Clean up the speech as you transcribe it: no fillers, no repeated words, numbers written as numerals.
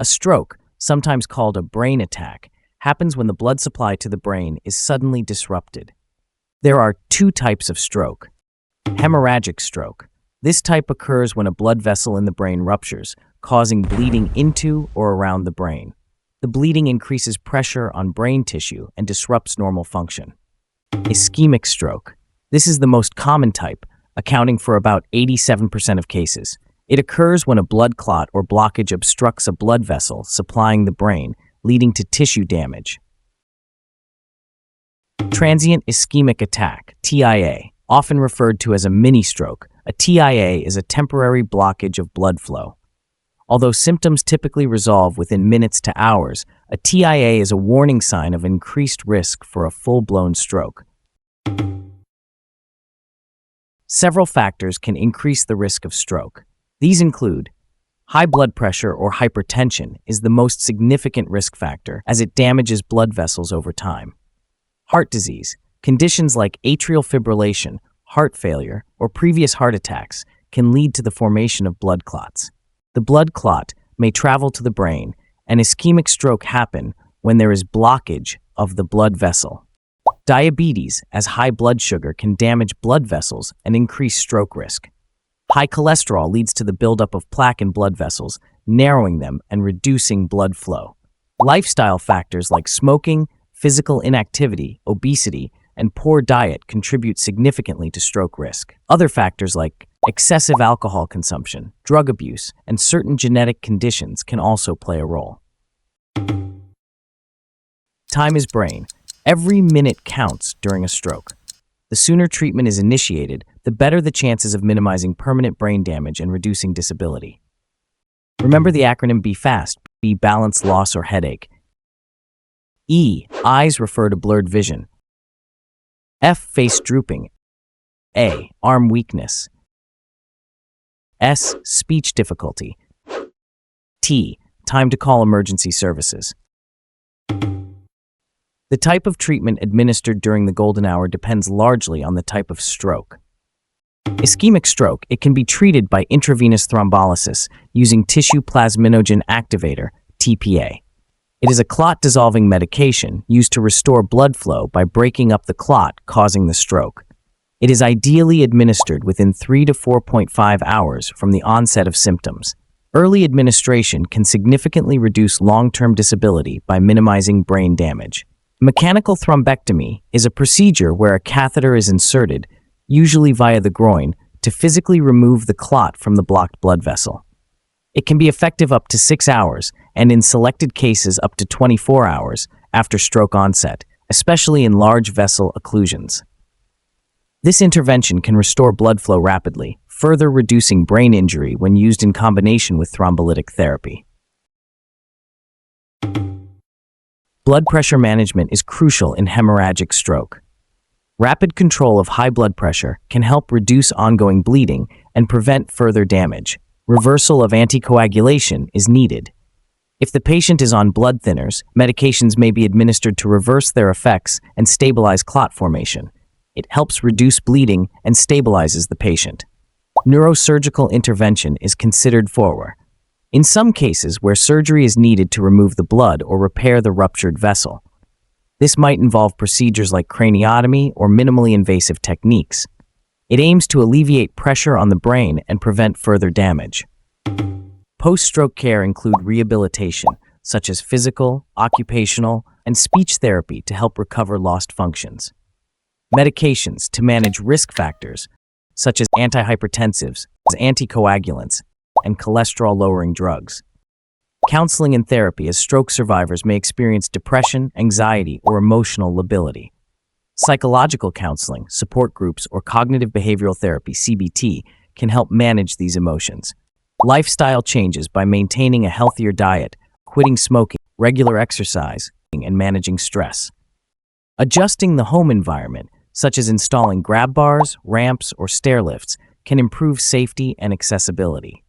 A stroke, sometimes called a brain attack, happens when the blood supply to the brain is suddenly disrupted. There are two types of stroke. Hemorrhagic stroke. This type occurs when a blood vessel in the brain ruptures, causing bleeding into or around the brain. The bleeding increases pressure on brain tissue and disrupts normal function. Ischemic stroke. This is the most common type, accounting for about 87% of cases. It occurs when a blood clot or blockage obstructs a blood vessel supplying the brain, leading to tissue damage. Transient ischemic attack, TIA, often referred to as a mini-stroke. A TIA is a temporary blockage of blood flow. Although symptoms typically resolve within minutes to hours, a TIA is a warning sign of increased risk for a full-blown stroke. Several factors can increase the risk of stroke. These include high blood pressure or hypertension is the most significant risk factor as it damages blood vessels over time. Heart disease, conditions like atrial fibrillation, heart failure, or previous heart attacks can lead to the formation of blood clots. The blood clot may travel to the brain, and ischemic stroke happen when there is blockage of the blood vessel. Diabetes, as high blood sugar can damage blood vessels and increase stroke risk. High cholesterol leads to the buildup of plaque in blood vessels, narrowing them and reducing blood flow. Lifestyle factors like smoking, physical inactivity, obesity, and poor diet contribute significantly to stroke risk. Other factors like excessive alcohol consumption, drug abuse, and certain genetic conditions can also play a role. Time is brain. Every minute counts during a stroke. The sooner treatment is initiated, the better the chances of minimizing permanent brain damage and reducing disability. Remember the acronym BE-FAST, B, balance, loss, or headache. E, eyes refer to blurred vision. F, face drooping. A, arm weakness. S, speech difficulty. T, time to call emergency services. The type of treatment administered during the golden hour depends largely on the type of stroke. Ischemic stroke, it can be treated by intravenous thrombolysis using tissue plasminogen activator, TPA. It is a clot-dissolving medication used to restore blood flow by breaking up the clot causing the stroke. It is ideally administered within 3 to 4.5 hours from the onset of symptoms. Early administration can significantly reduce long-term disability by minimizing brain damage. Mechanical thrombectomy is a procedure where a catheter is inserted, usually via the groin, to physically remove the clot from the blocked blood vessel. It can be effective up to 6 hours, and in selected cases up to 24 hours after stroke onset, especially in large vessel occlusions. This intervention can restore blood flow rapidly, further reducing brain injury when used in combination with thrombolytic therapy. Blood pressure management is crucial in hemorrhagic stroke. Rapid control of high blood pressure can help reduce ongoing bleeding and prevent further damage. Reversal of anticoagulation is needed. If the patient is on blood thinners, medications may be administered to reverse their effects and stabilize clot formation. It helps reduce bleeding and stabilizes the patient. Neurosurgical intervention is considered forward. In some cases where surgery is needed to remove the blood or repair the ruptured vessel. This might involve procedures like craniotomy or minimally invasive techniques. It aims to alleviate pressure on the brain and prevent further damage. Post-stroke care include rehabilitation, such as physical, occupational, and speech therapy to help recover lost functions. Medications to manage risk factors, such as antihypertensives, anticoagulants, and cholesterol-lowering drugs. Counseling and therapy, as stroke survivors may experience depression, anxiety, or emotional lability. Psychological counseling, support groups, or cognitive behavioral therapy, CBT, can help manage these emotions. Lifestyle changes by maintaining a healthier diet, quitting smoking, regular exercise, and managing stress. Adjusting the home environment, such as installing grab bars, ramps, or stair lifts, can improve safety and accessibility.